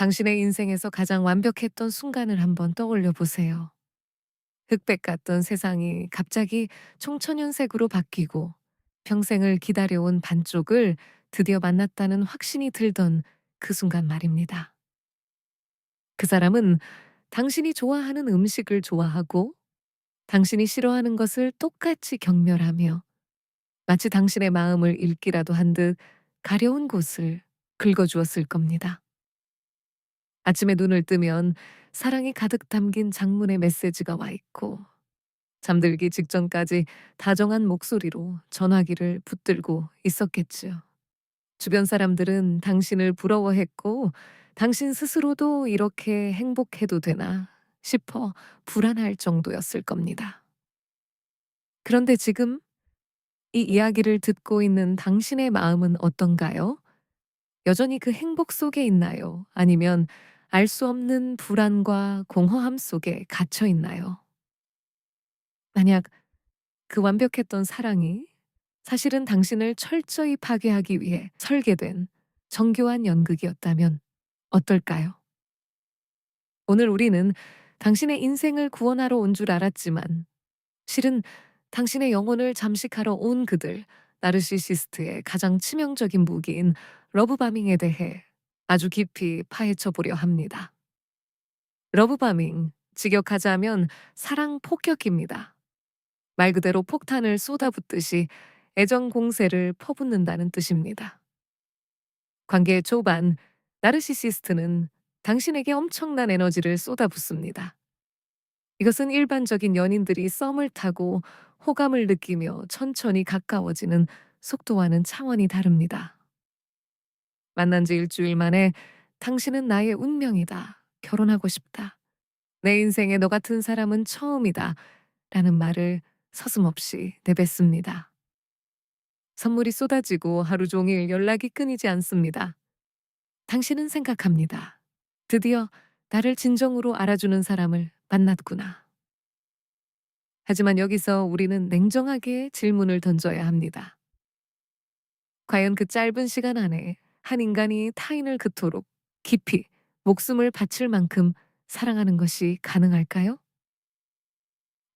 당신의 인생에서 가장 완벽했던 순간을 한번 떠올려 보세요. 흑백 같던 세상이 갑자기 총천연색으로 바뀌고 평생을 기다려온 반쪽을 드디어 만났다는 확신이 들던 그 순간 말입니다. 그 사람은 당신이 좋아하는 음식을 좋아하고 당신이 싫어하는 것을 똑같이 경멸하며 마치 당신의 마음을 읽기라도 한 듯 가려운 곳을 긁어주었을 겁니다. 아침에 눈을 뜨면 사랑이 가득 담긴 장문의 메시지가 와 있고 잠들기 직전까지 다정한 목소리로 전화기를 붙들고 있었겠지요. 주변 사람들은 당신을 부러워했고 당신 스스로도 이렇게 행복해도 되나 싶어 불안할 정도였을 겁니다. 그런데 지금 이 이야기를 듣고 있는 당신의 마음은 어떤가요? 여전히 그 행복 속에 있나요? 아니면 알 수 없는 불안과 공허함 속에 갇혀 있나요? 만약 그 완벽했던 사랑이 사실은 당신을 철저히 파괴하기 위해 설계된 정교한 연극이었다면 어떨까요? 오늘 우리는 당신의 인생을 구원하러 온 줄 알았지만 실은 당신의 영혼을 잠식하러 온 그들, 나르시시스트의 가장 치명적인 무기인 러브바밍에 대해 아주 깊이 파헤쳐 보려 합니다. 러브바밍, 직역하자면 사랑 폭격입니다. 말 그대로 폭탄을 쏟아붓듯이 애정 공세를 퍼붓는다는 뜻입니다. 관계의 초반, 나르시시스트는 당신에게 엄청난 에너지를 쏟아붓습니다. 이것은 일반적인 연인들이 썸을 타고 호감을 느끼며 천천히 가까워지는 속도와는 차원이 다릅니다. 만난 지 일주일 만에 당신은 나의 운명이다. 결혼하고 싶다. 내 인생에 너 같은 사람은 처음이다. 라는 말을 서슴없이 내뱉습니다. 선물이 쏟아지고 하루 종일 연락이 끊이지 않습니다. 당신은 생각합니다. 드디어 나를 진정으로 알아주는 사람을 만났구나. 하지만 여기서 우리는 냉정하게 질문을 던져야 합니다. 과연 그 짧은 시간 안에 한 인간이 타인을 그토록 깊이 목숨을 바칠 만큼 사랑하는 것이 가능할까요?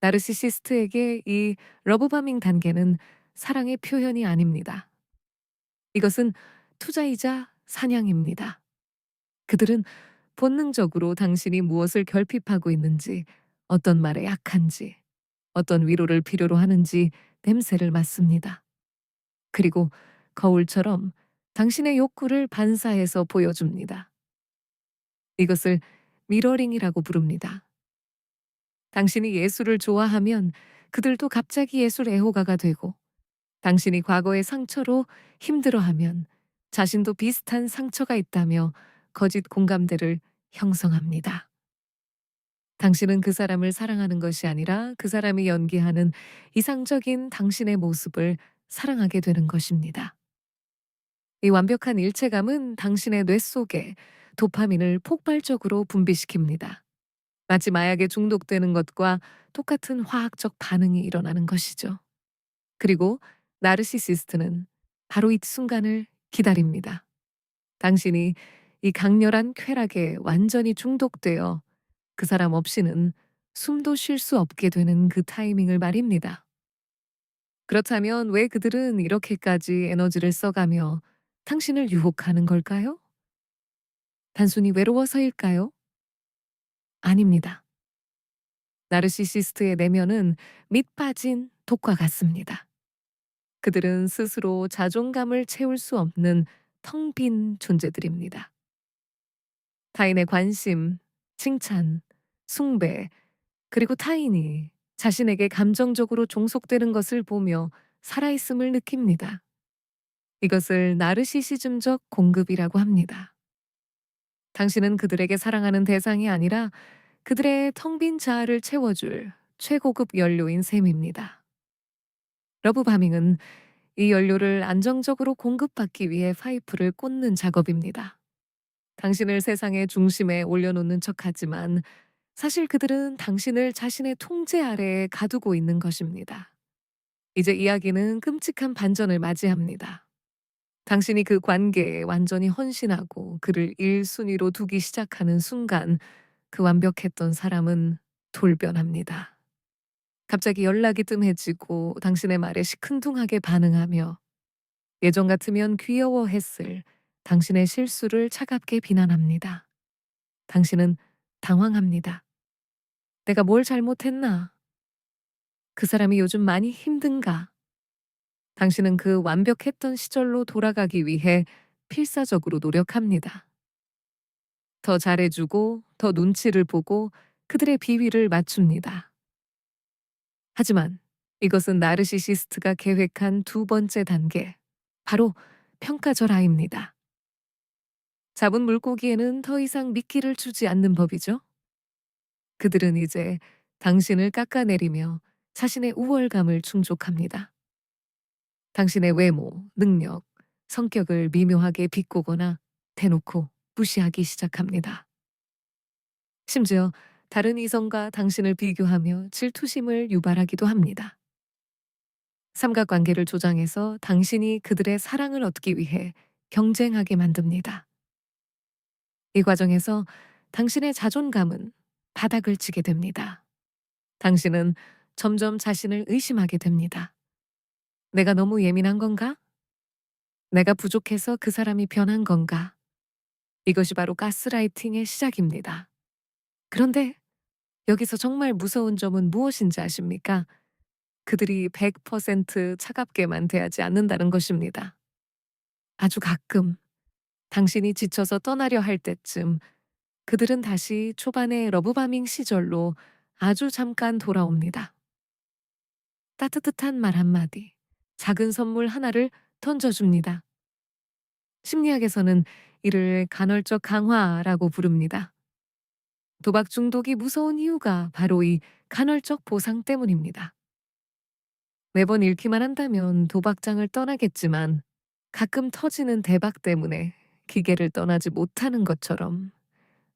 나르시시스트에게 이 러브바밍 단계는 사랑의 표현이 아닙니다. 이것은 투자이자 사냥입니다. 그들은 본능적으로 당신이 무엇을 결핍하고 있는지, 어떤 말에 약한지, 어떤 위로를 필요로 하는지 냄새를 맡습니다. 그리고 거울처럼 당신의 욕구를 반사해서 보여줍니다. 이것을 미러링이라고 부릅니다. 당신이 예술을 좋아하면 그들도 갑자기 예술 애호가가 되고 당신이 과거의 상처로 힘들어하면 자신도 비슷한 상처가 있다며 거짓 공감대를 형성합니다. 당신은 그 사람을 사랑하는 것이 아니라 그 사람이 연기하는 이상적인 당신의 모습을 사랑하게 되는 것입니다. 이 완벽한 일체감은 당신의 뇌 속에 도파민을 폭발적으로 분비시킵니다. 마치 마약에 중독되는 것과 똑같은 화학적 반응이 일어나는 것이죠. 그리고 나르시시스트는 바로 이 순간을 기다립니다. 당신이 이 강렬한 쾌락에 완전히 중독되어 그 사람 없이는 숨도 쉴 수 없게 되는 그 타이밍을 말입니다. 그렇다면 왜 그들은 이렇게까지 에너지를 써가며 당신을 유혹하는 걸까요? 단순히 외로워서일까요? 아닙니다. 나르시시스트의 내면은 밑 빠진 독과 같습니다. 그들은 스스로 자존감을 채울 수 없는 텅 빈 존재들입니다. 타인의 관심, 칭찬, 숭배, 그리고 타인이 자신에게 감정적으로 종속되는 것을 보며 살아있음을 느낍니다. 이것을 나르시시즘적 공급이라고 합니다. 당신은 그들에게 사랑하는 대상이 아니라 그들의 텅 빈 자아를 채워줄 최고급 연료인 셈입니다. 러브바밍은 이 연료를 안정적으로 공급받기 위해 파이프를 꽂는 작업입니다. 당신을 세상의 중심에 올려놓는 척하지만 사실 그들은 당신을 자신의 통제 아래에 가두고 있는 것입니다. 이제 이야기는 끔찍한 반전을 맞이합니다. 당신이 그 관계에 완전히 헌신하고 그를 1순위로 두기 시작하는 순간 그 완벽했던 사람은 돌변합니다. 갑자기 연락이 뜸해지고 당신의 말에 시큰둥하게 반응하며 예전 같으면 귀여워했을 당신의 실수를 차갑게 비난합니다. 당신은 당황합니다. 내가 뭘 잘못했나? 그 사람이 요즘 많이 힘든가? 당신은 그 완벽했던 시절로 돌아가기 위해 필사적으로 노력합니다. 더 잘해주고 더 눈치를 보고 그들의 비위를 맞춥니다. 하지만 이것은 나르시시스트가 계획한 두 번째 단계, 바로 평가절하입니다. 잡은 물고기에는 더 이상 미끼를 주지 않는 법이죠. 그들은 이제 당신을 깎아내리며 자신의 우월감을 충족합니다. 당신의 외모, 능력, 성격을 미묘하게 비꼬거나 대놓고 무시하기 시작합니다. 심지어 다른 이성과 당신을 비교하며 질투심을 유발하기도 합니다. 삼각관계를 조장해서 당신이 그들의 사랑을 얻기 위해 경쟁하게 만듭니다. 이 과정에서 당신의 자존감은 바닥을 치게 됩니다. 당신은 점점 자신을 의심하게 됩니다. 내가 너무 예민한 건가? 내가 부족해서 그 사람이 변한 건가? 이것이 바로 가스라이팅의 시작입니다. 그런데 여기서 정말 무서운 점은 무엇인지 아십니까? 그들이 100% 차갑게만 대하지 않는다는 것입니다. 아주 가끔 당신이 지쳐서 떠나려 할 때쯤 그들은 다시 초반의 러브바밍 시절로 아주 잠깐 돌아옵니다. 따뜻한 말 한마디, 작은 선물 하나를 던져줍니다. 심리학에서는 이를 간헐적 강화라고 부릅니다. 도박 중독이 무서운 이유가 바로 이 간헐적 보상 때문입니다. 매번 잃기만 한다면 도박장을 떠나겠지만 가끔 터지는 대박 때문에 기계를 떠나지 못하는 것처럼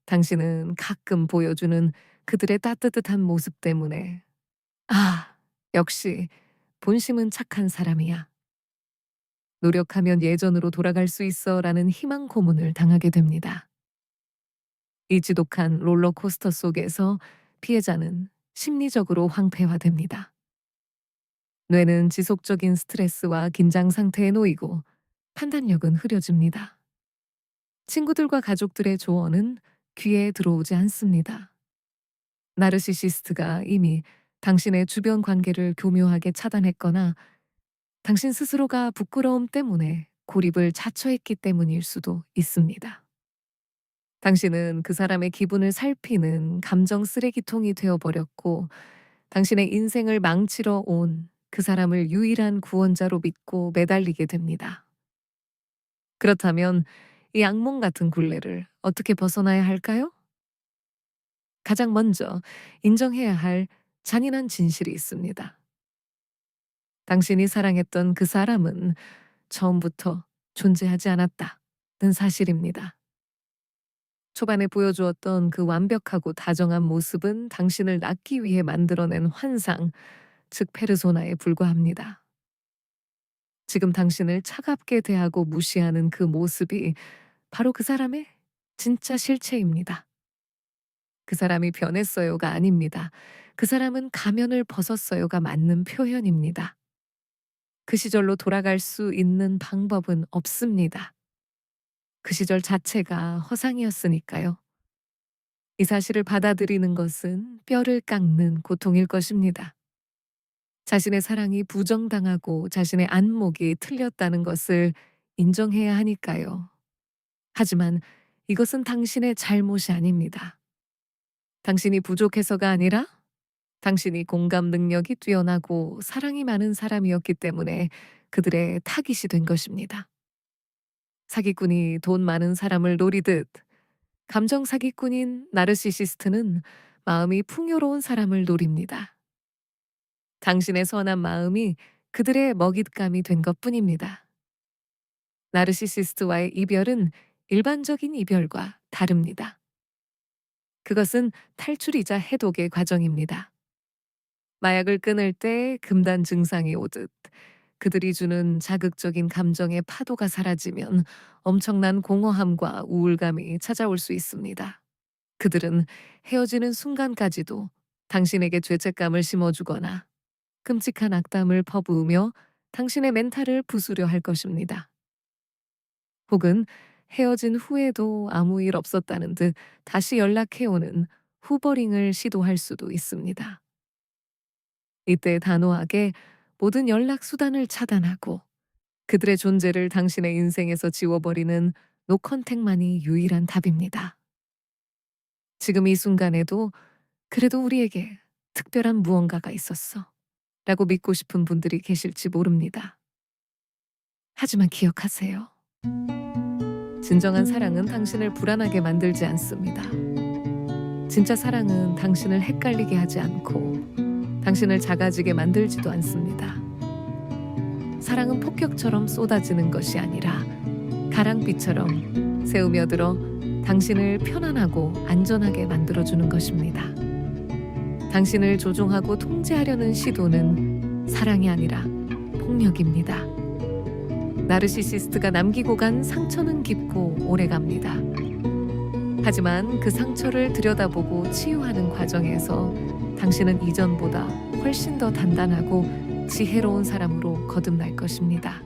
당신은 가끔 보여주는 그들의 따뜻한 모습 때문에 아, 역시 본심은 착한 사람이야. 노력하면 예전으로 돌아갈 수 있어 라는 희망 고문을 당하게 됩니다. 이 지독한 롤러코스터 속에서 피해자는 심리적으로 황폐화됩니다. 뇌는 지속적인 스트레스와 긴장 상태에 놓이고 판단력은 흐려집니다. 친구들과 가족들의 조언은 귀에 들어오지 않습니다. 나르시시스트가 이미 당신의 주변 관계를 교묘하게 차단했거나 당신 스스로가 부끄러움 때문에 고립을 자처했기 때문일 수도 있습니다. 당신은 그 사람의 기분을 살피는 감정 쓰레기통이 되어버렸고 당신의 인생을 망치러 온 그 사람을 유일한 구원자로 믿고 매달리게 됩니다. 그렇다면 이 악몽 같은 굴레를 어떻게 벗어나야 할까요? 가장 먼저 인정해야 할 잔인한 진실이 있습니다. 당신이 사랑했던 그 사람은 처음부터 존재하지 않았다는 사실입니다. 초반에 보여주었던 그 완벽하고 다정한 모습은 당신을 낳기 위해 만들어낸 환상, 즉 페르소나에 불과합니다. 지금 당신을 차갑게 대하고 무시하는 그 모습이 바로 그 사람의 진짜 실체입니다. 그 사람이 변했어요가 아닙니다. 그 사람은 가면을 벗었어요가 맞는 표현입니다. 그 시절로 돌아갈 수 있는 방법은 없습니다. 그 시절 자체가 허상이었으니까요. 이 사실을 받아들이는 것은 뼈를 깎는 고통일 것입니다. 자신의 사랑이 부정당하고 자신의 안목이 틀렸다는 것을 인정해야 하니까요. 하지만 이것은 당신의 잘못이 아닙니다. 당신이 부족해서가 아니라 당신이 공감 능력이 뛰어나고 사랑이 많은 사람이었기 때문에 그들의 타깃이 된 것입니다. 사기꾼이 돈 많은 사람을 노리듯 감정 사기꾼인 나르시시스트는 마음이 풍요로운 사람을 노립니다. 당신의 선한 마음이 그들의 먹잇감이 된 것뿐입니다. 나르시시스트와의 이별은 일반적인 이별과 다릅니다. 그것은 탈출이자 해독의 과정입니다. 마약을 끊을 때 금단 증상이 오듯 그들이 주는 자극적인 감정의 파도가 사라지면 엄청난 공허함과 우울감이 찾아올 수 있습니다. 그들은 헤어지는 순간까지도 당신에게 죄책감을 심어주거나 끔찍한 악담을 퍼부으며 당신의 멘탈을 부수려 할 것입니다. 혹은 헤어진 후에도 아무 일 없었다는 듯 다시 연락해오는 후버링을 시도할 수도 있습니다. 이때 단호하게 모든 연락 수단을 차단하고 그들의 존재를 당신의 인생에서 지워버리는 노컨택만이 유일한 답입니다. 지금 이 순간에도 그래도 우리에게 특별한 무언가가 있었어 라고 믿고 싶은 분들이 계실지 모릅니다. 하지만 기억하세요. 진정한 사랑은 당신을 불안하게 만들지 않습니다. 진짜 사랑은 당신을 헷갈리게 하지 않고 당신을 작아지게 만들지도 않습니다. 사랑은 폭격처럼 쏟아지는 것이 아니라 가랑비처럼 새우며 들어 당신을 편안하고 안전하게 만들어주는 것입니다. 당신을 조종하고 통제하려는 시도는 사랑이 아니라 폭력입니다. 나르시시스트가 남기고 간 상처는 깊고 오래갑니다. 하지만 그 상처를 들여다보고 치유하는 과정에서 당신은 이전보다 훨씬 더 단단하고 지혜로운 사람으로 거듭날 것입니다.